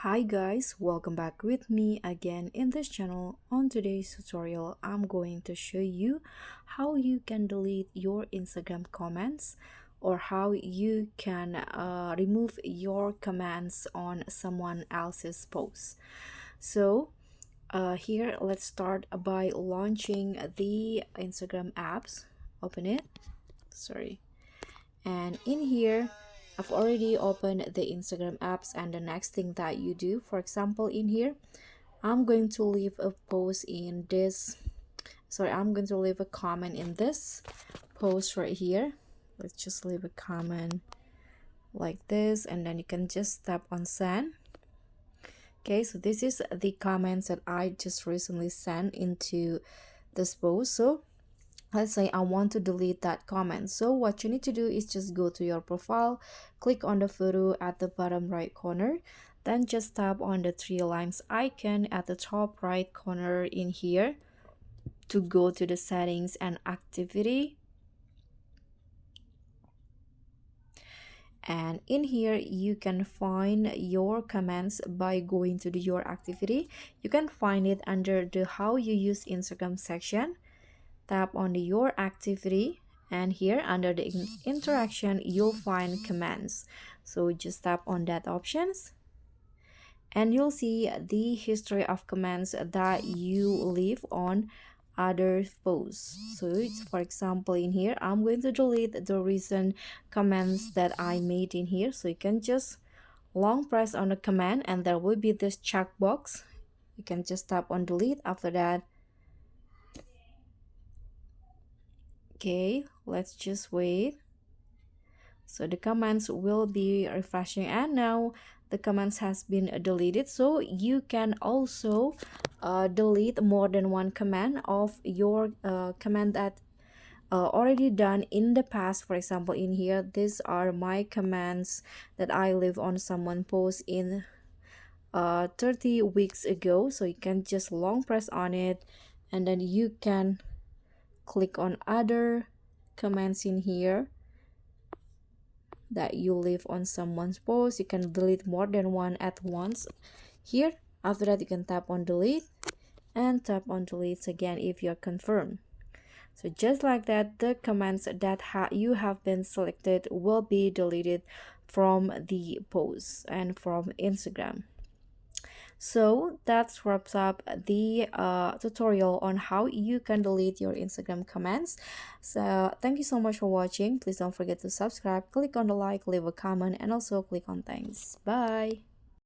Hi guys, welcome back with me again in this channel. On today's tutorial, I'm going to show you how you can delete your Instagram comments or how you can remove your comments on someone else's post. So here, let's start by launching the Instagram apps. Open it. Sorry. And in here, I've already opened the Instagram apps, and the next thing that you do, for example, in here, I'm going to leave a post in this, I'm going to leave a comment in this post right here. Let's just leave a comment like this, and then you can just tap on send. Okay, so this is the comments that I just recently sent into this post. So let's say I want to delete that comment. So what you need to do is just go to your profile, click on the photo at the bottom right corner, then just tap on the three lines icon at the top right corner in here to go to the settings and activity. And in here you can find your comments by going to your activity. You can find it under the how you use Instagram section. Tap on the your activity, and here under the interaction you'll find commands. So just tap on that options, and you'll see the history of commands that you leave on other posts. So it's, for example, in here I'm going to delete the recent comments that I made in here. So you can just long press on the command and there will be this checkbox. You can just tap on delete. After that, okay, let's just wait. So the comments will be refreshing, and now the comments has been deleted. So you can also delete more than one command of your command that already done in the past. For example, in here, these are my commands that I leave on someone post in 30 weeks ago. So you can just long press on it, and then you can click on other comments in here that you leave on someone's post. You can delete more than one at once here. After that, you can tap on delete and tap on delete again if you're confirmed. So just like that, the comments that you have been selected will be deleted from the post and from Instagram. So that wraps up the tutorial on how you can delete your Instagram comments. So thank you so much for watching. Please don't forget to subscribe, click on the like, leave a comment, and also click on thanks. Bye.